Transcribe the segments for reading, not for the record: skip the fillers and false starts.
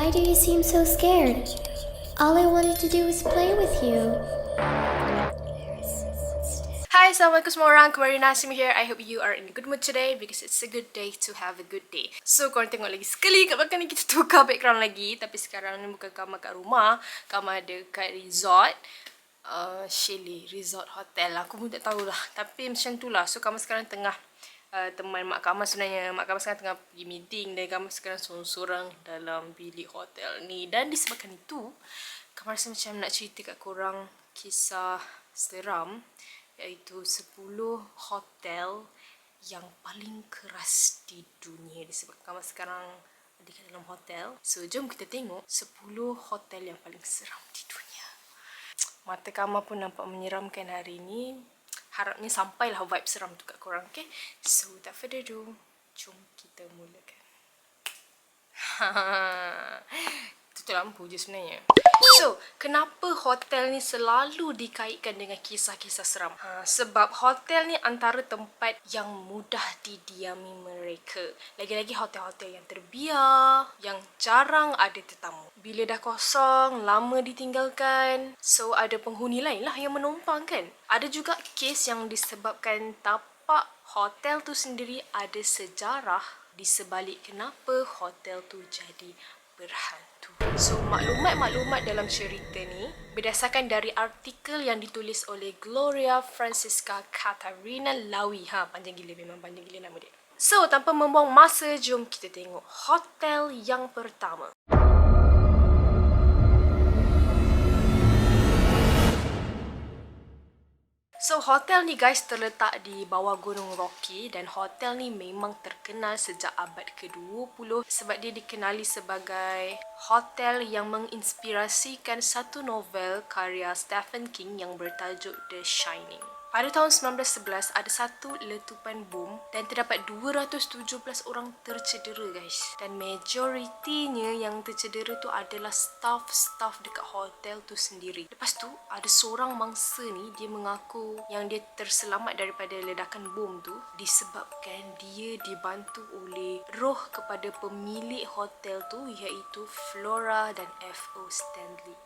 Why do you seem so scared? All I wanted to do was play with you. Hi, Assalamualaikum semua orang. Kembali Nasim here. I hope you are in a good mood today because it's a good day to have a good day. So, korang tengok lagi sekali kat belakang ni kita tukar background lagi. Tapi sekarang ni bukan kamar kat rumah. Kamar ada kat resort. Chalet Resort Hotel. Aku pun tak tahulah. Tapi macam tu lah. So, kamar sekarang tengah teman mak kamar sebenarnya. Mak kamar sekarang tengah pergi meeting. Dan kamar sekarang sorang-sorang dalam bilik hotel ni. Dan disebabkan itu, kamar rasa macam nak cerita kat korang kisah seram, iaitu 10 hotel yang paling keras di dunia. Disebabkan kamar sekarang ada kat dalam hotel. So, jom kita tengok 10 hotel yang paling seram di dunia. Mata kamar pun nampak menyeramkan hari ni. Harapnya sampailah vibe seram tu kat korang, okay? So, tak further ado, jom kita mulakan. Tutup lampu je sebenarnya. So, kenapa hotel ni selalu dikaitkan dengan kisah-kisah seram? Sebab hotel ni antara tempat yang mudah didiami mereka. Lagi-lagi hotel-hotel yang terbiar, yang jarang ada tetamu. Bila dah kosong, lama ditinggalkan, so ada penghuni lain lah yang menumpang kan. Ada juga kes yang disebabkan tapak hotel tu sendiri ada sejarah di sebalik kenapa hotel tu jadi berhantu. So, maklumat-maklumat dalam cerita ni berdasarkan dari artikel yang ditulis oleh Gloria Francisca Katarina Lawi. Panjang gila, memang panjang gila nama dia. So, tanpa membuang masa, jom kita tengok hotel yang pertama. So, hotel ni guys terletak di bawah Gunung Rocky dan hotel ni memang terkenal sejak abad ke-20 sebab dia dikenali sebagai hotel yang menginspirasikan satu novel karya Stephen King yang bertajuk The Shining. Pada tahun 1911, ada satu letupan bom dan terdapat 217 orang tercedera guys. Dan majoritinya yang tercedera tu adalah staff dekat hotel tu sendiri. Lepas tu, ada seorang mangsa ni, dia mengaku yang dia terselamat daripada ledakan bom tu disebabkan dia dibantu oleh roh kepada pemilik hotel tu, iaitu Flora dan F.O. Stanley.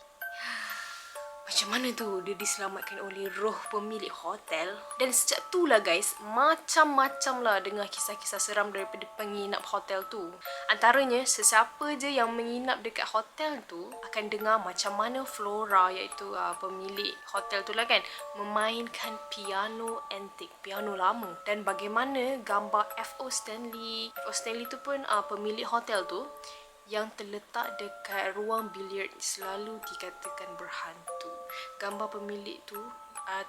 Macam mana tu dia diselamatkan oleh roh pemilik hotel? Dan sejak tu lah guys, macam-macam lah dengar kisah-kisah seram daripada penginap hotel tu. Antaranya, sesiapa je yang menginap dekat hotel tu akan dengar macam mana Flora, iaitu pemilik hotel tu lah kan, memainkan piano antik, piano lama. Dan bagaimana gambar F.O. Stanley tu pun pemilik hotel tu, yang terletak dekat ruang biliard selalu dikatakan berhantu. Gambar pemilik tu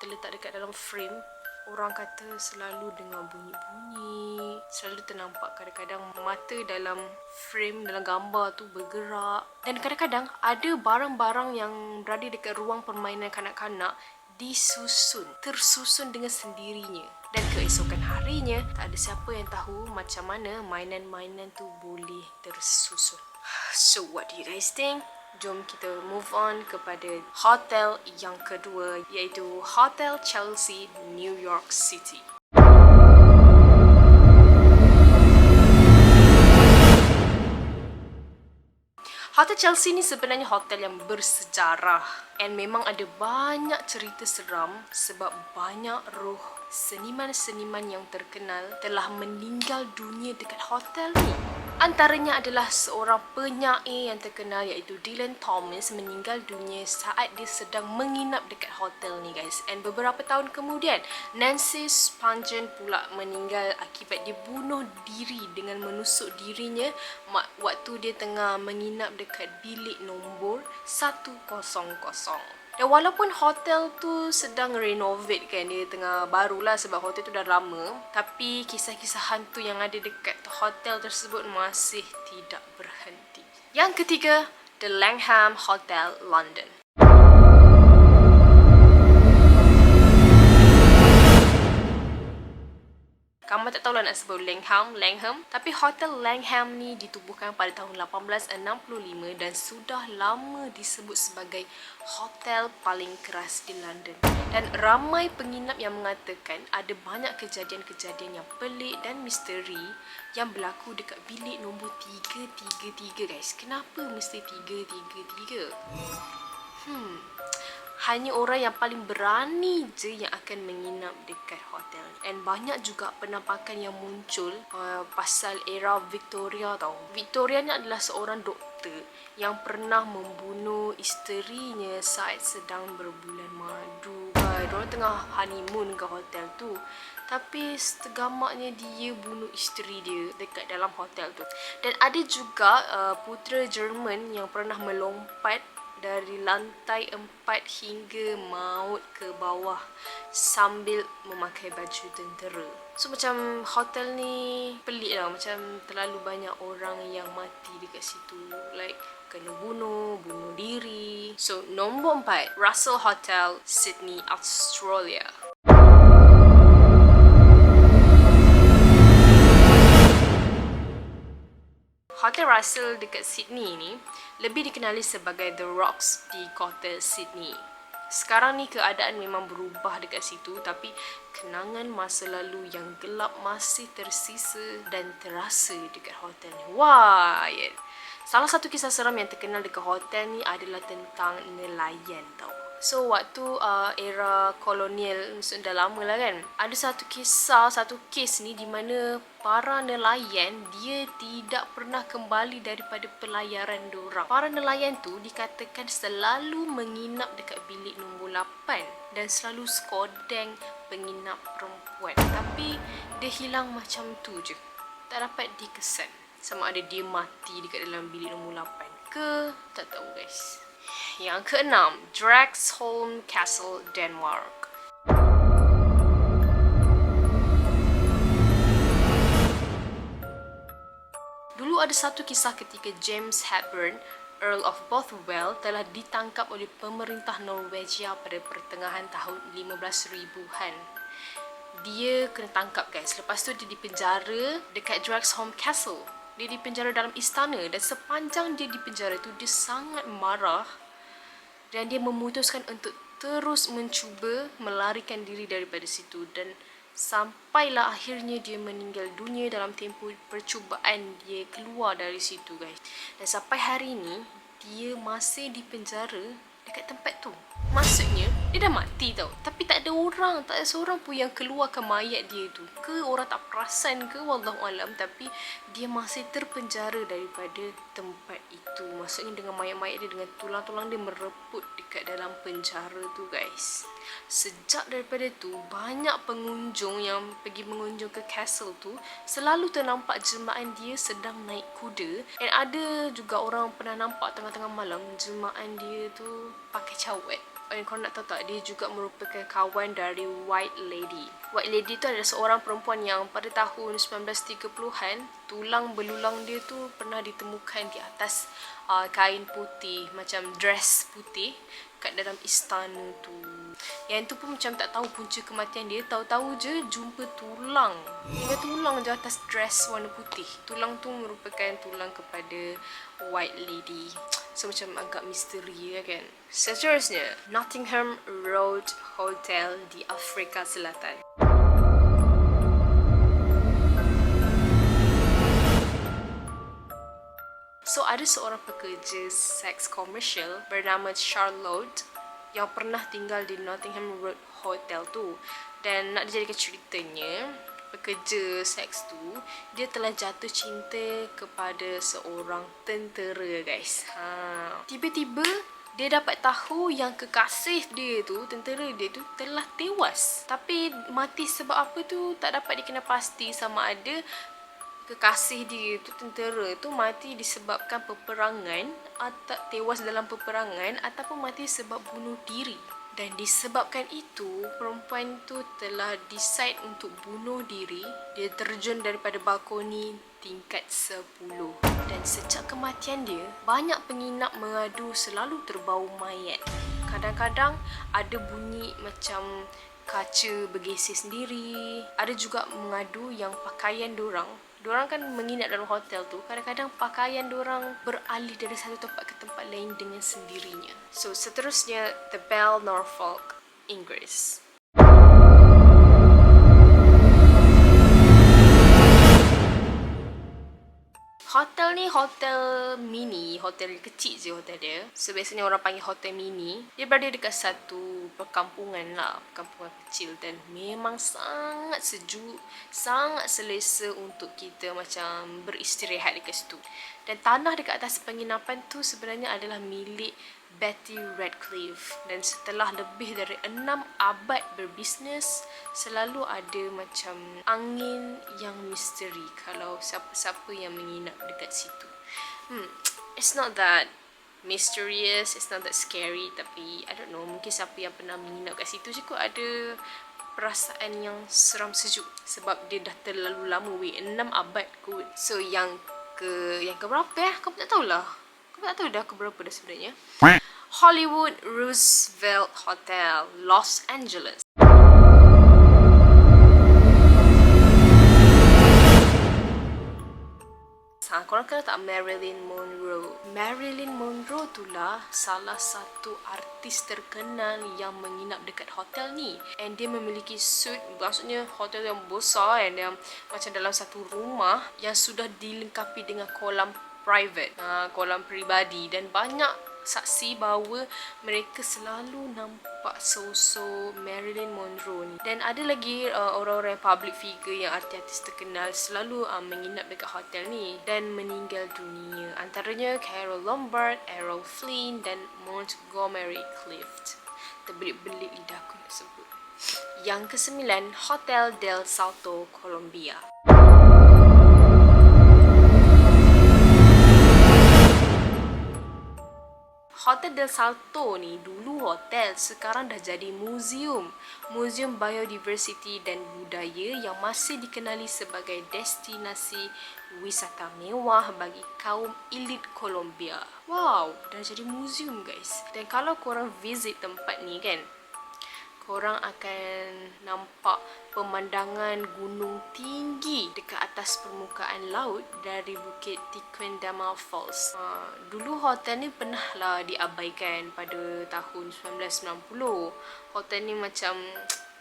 terletak dekat dalam frame. Orang kata selalu dengar bunyi-bunyi, selalu ternampak kadang-kadang mata dalam frame, dalam gambar tu bergerak. Dan kadang-kadang ada barang-barang yang berada dekat ruang permainan kanak-kanak tersusun dengan sendirinya. Dan keesokan harinya, tak ada siapa yang tahu macam mana mainan-mainan tu boleh tersusun. So, what do you guys think? Jom kita move on kepada hotel yang kedua, iaitu Hotel Chelsea, New York City. Hotel Chelsea ni sebenarnya hotel yang bersejarah and memang ada banyak cerita seram sebab banyak roh seniman-seniman yang terkenal telah meninggal dunia dekat hotel ni. Antaranya adalah seorang penyair yang terkenal iaitu Dylan Thomas meninggal dunia saat dia sedang menginap dekat hotel ni guys. And beberapa tahun kemudian, Nancy Spungen pula meninggal akibat dia bunuh diri dengan menusuk dirinya waktu dia tengah menginap dekat bilik nombor 100. Dan walaupun hotel tu sedang renovate kan, dia tengah barulah sebab hotel tu dah lama, tapi kisah-kisah hantu yang ada dekat hotel tersebut masih tidak berhenti. Yang ketiga, The Langham Hotel, London. Kamu tak tahulah nak sebut Langham. Tapi Hotel Langham ni ditubuhkan pada tahun 1865 dan sudah lama disebut sebagai hotel paling keras di London. Dan ramai penginap yang mengatakan ada banyak kejadian-kejadian yang pelik dan misteri yang berlaku dekat bilik nombor 333 guys. Kenapa mesti 333? Hanya orang yang paling berani je yang akan menginap dekat hotel. And banyak juga penampakan yang muncul pasal era Victoria tau. Victoria ni adalah seorang doktor yang pernah membunuh isterinya saat sedang berbulan madu. Diorang tengah honeymoon ke hotel tu. Tapi setegamaknya dia bunuh isteri dia dekat dalam hotel tu. Dan ada juga putera Jerman yang pernah melompat dari lantai 4 hingga maut ke bawah sambil memakai baju tentera. So macam hotel ni pelik lah. Macam terlalu banyak orang yang mati dekat situ. Like kena bunuh diri. So nombor 4, Russell Hotel, Sydney, Australia. Hotel Russell dekat Sydney ni lebih dikenali sebagai The Rocks di kota Sydney. Sekarang ni keadaan memang berubah dekat situ, tapi kenangan masa lalu yang gelap masih tersisa dan terasa dekat hotel ni. Wah, yeah. Salah satu kisah seram yang terkenal dekat hotel ni adalah tentang nelayan tau. So waktu era kolonial, dah lama lah kan, ada satu kes ni di mana para nelayan dia tidak pernah kembali daripada pelayaran diorang. Para nelayan tu dikatakan selalu menginap dekat bilik nombor 8 dan selalu skodeng penginap perempuan. Tapi dia hilang macam tu je. Tak dapat dikesan sama ada dia mati dekat dalam bilik nombor 8 ke, tak tahu guys. Yang keenam, Dragsholm Castle, Denmark. Dulu ada satu kisah ketika James Hepburn, Earl of Bothwell, telah ditangkap oleh pemerintah Norwegia pada pertengahan tahun 1500-an. Dia kena tangkap guys. Lepas tu dia dipenjara dekat Dragsholm Castle. Dia dipenjara dalam istana dan sepanjang dia di penjara tu dia sangat marah dan dia memutuskan untuk terus mencuba melarikan diri daripada situ dan sampailah akhirnya dia meninggal dunia dalam tempoh percubaan dia keluar dari situ guys. Dan sampai hari ni dia masih di penjara dekat tempat tu. Maksudnya dia dah mati tau, tapi tak ada orang, tak ada seorang pun yang keluarkan mayat dia tu. Ke orang tak perasan ke, wallahualam, tapi dia masih terpenjara daripada tempat itu. Maksudnya dengan mayat-mayat dia, dengan tulang-tulang dia mereput dekat dalam penjara tu guys. Sejak daripada tu, banyak pengunjung yang pergi mengunjung ke castle tu selalu ternampak jemaah dia sedang naik kuda. Dan ada juga orang pernah nampak tengah-tengah malam jemaah dia tu pakai cawat. Dan korang nak tahu tak, dia juga merupakan kawan dari White Lady. White Lady tu adalah seorang perempuan yang pada tahun 1930-an, tulang belulang dia tu pernah ditemukan di atas kain putih, macam dress putih kat dalam istana tu. Yang tu pun macam tak tahu punca kematian dia, tahu-tahu je jumpa tulang. Tinggal tulang je atas dress warna putih. Tulang tu merupakan tulang kepada White Lady. So macam agak misteri kan. Seterusnya, Nottingham Road Hotel di Afrika Selatan. So ada seorang pekerja seks komersial bernama Charlotte yang pernah tinggal di Nottingham Road Hotel tu. Dan nak dijadikan ceritanya, pekerja seks tu dia telah jatuh cinta kepada seorang tentera guys. Tiba-tiba dia dapat tahu yang kekasih dia tu, tentera dia tu telah tewas. Tapi mati sebab apa tu tak dapat dikenal pasti, sama ada kekasih dia tu, tentera tu, mati disebabkan peperangan atau tewas dalam peperangan ataupun mati sebab bunuh diri. Dan disebabkan itu, perempuan tu telah decide untuk bunuh diri. Dia terjun daripada balkoni tingkat 10. Dan sejak kematian dia, banyak penginap mengadu selalu terbau mayat. Kadang-kadang ada bunyi macam kaca bergeser sendiri. Ada juga mengadu yang pakaian dorang kan menginap dalam hotel tu, kadang-kadang pakaian dorang beralih dari satu tempat ke tempat lain dengan sendirinya. So, seterusnya, The Bell, Norfolk, Inggris. Hotel ni hotel mini, hotel kecil je hotel dia. So biasanya orang panggil hotel mini. Dia berada dekat satu perkampungan lah, perkampungan kecil, dan memang sangat sejuk, sangat selesa untuk kita macam beristirahat dekat situ. Dan tanah dekat atas penginapan tu sebenarnya adalah milik Betty Radcliffe, dan setelah lebih dari 6 abad berbisnes, selalu ada macam angin yang misteri kalau siapa-siapa yang menginap dekat situ. It's not that mysterious, it's not that scary, tapi I don't know, mungkin siapa yang pernah menginap kat situ je kot ada perasaan yang seram sejuk, sebab dia dah terlalu lama 6 abad kot. So yang keberapa Kau tak tahulah. Kau tak tahu dah keberapa dah sebenarnya. Hollywood Roosevelt Hotel, Los Angeles. Korang kenal tak Marilyn Monroe? Marilyn Monroe itulah salah satu artis terkenal yang menginap dekat hotel ni. And dia memiliki suite, maksudnya hotel yang besar and yang macam dalam satu rumah yang sudah dilengkapi dengan kolam private, kolam peribadi, dan banyak saksi bahawa mereka selalu nampak sosok Marilyn Monroe ni. Dan ada lagi orang-orang public figure yang artis-artis terkenal selalu menginap dekat hotel ni dan meninggal dunia. Antaranya Carole Lombard, Errol Flynn dan Montgomery Clift. Terbelit-belit lidahku nak sebut. Yang ke-9, Hotel del Salto, Colombia. Hotel del Salto ni dulu hotel, sekarang dah jadi muzium. Muzium Biodiversity dan Budaya yang masih dikenali sebagai destinasi wisata mewah bagi kaum elit Colombia. Wow, dah jadi muzium guys. Dan kalau korang visit tempat ni kan, korang akan nampak pemandangan gunung tinggi dekat atas permukaan laut dari Bukit Tequendama Falls. Dulu hotel ni pernah lah diabaikan pada tahun 1990. Hotel ni macam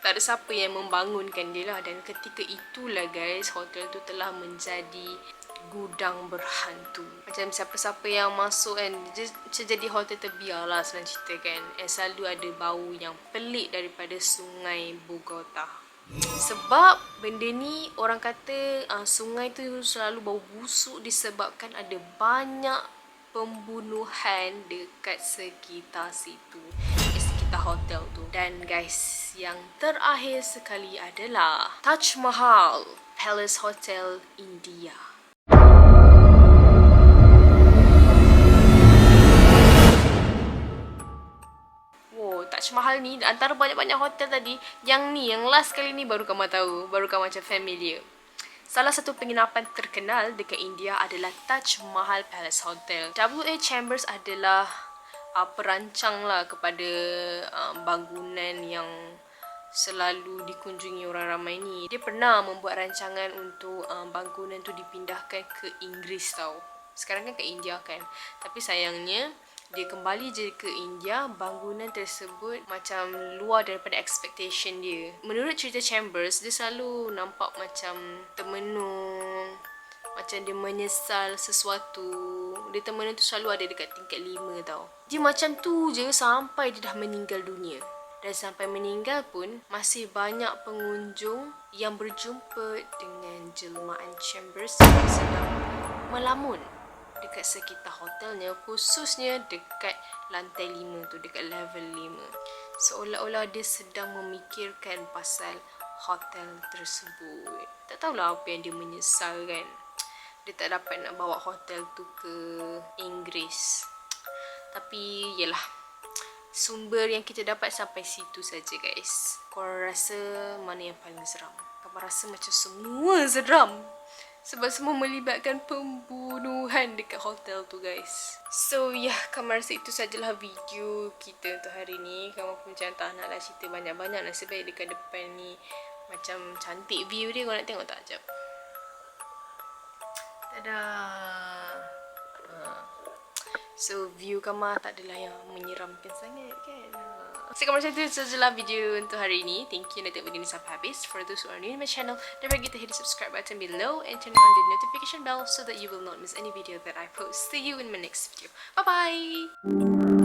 tak ada siapa yang membangunkan dia lah, dan ketika itulah guys, hotel tu telah menjadi gudang berhantu. Macam siapa-siapa yang masuk kan, dia jadi hotel terbiar lah senang cerita kan. Selalu ada bau yang pelik daripada sungai Bogota. Sebab benda ni orang kata sungai tu selalu bau busuk disebabkan ada banyak pembunuhan dekat sekitar situ, sekitar hotel tu. Dan guys, yang terakhir sekali adalah Taj Mahal Palace Hotel, India. Taj Mahal ni antara banyak-banyak hotel tadi, yang last kali ni baru kamu tahu, baru kamu macam familiar. Salah satu penginapan terkenal dekat India adalah Taj Mahal Palace Hotel. W.A. Chambers adalah perancang lah kepada bangunan yang selalu dikunjungi orang ramai ni. Dia pernah membuat rancangan untuk bangunan tu dipindahkan ke Inggeris tau. Sekarang kan ke India kan. Tapi sayangnya dia kembali je ke India, bangunan tersebut macam luar daripada expectation dia. Menurut cerita Chambers, dia selalu nampak macam termenung, macam dia menyesal sesuatu. Dia termenung tu selalu ada dekat tingkat 5 tau. Dia macam tu je sampai dia dah meninggal dunia. Dan sampai meninggal pun masih banyak pengunjung yang berjumpa dengan jelmaan Chambers yang sedang melamun dekat sekitar hotelnya, khususnya dekat lantai 5 tu, dekat level 5. Seolah-olah dia sedang memikirkan pasal hotel tersebut. Tak tahulah apa yang dia menyesal kan. Dia tak dapat nak bawa hotel tu ke Inggeris. Tapi yelah, sumber yang kita dapat sampai situ saja guys. Korang rasa mana yang paling seram? Kamu rasa macam semua seram? Sebab semua melibatkan pembunuhan dekat hotel tu guys. So Kak rasa itu sajalah video kita untuk hari ni. Kamu pun macam tak naklah cerita banyak-banyak, nasib baik dekat depan ni macam cantik view dia. Kau nak tengok tak? Sekejap. Tada. So view kamar tak adalah yang menyeramkan sangat kan. So kamar rasa itu sajalah video untuk hari ini. Thank you untuk video ni sampai habis. For those who are new to my channel, don't forget to hit the subscribe button below and turn on the notification bell so that you will not miss any video that I post. See you in my next video. Bye bye.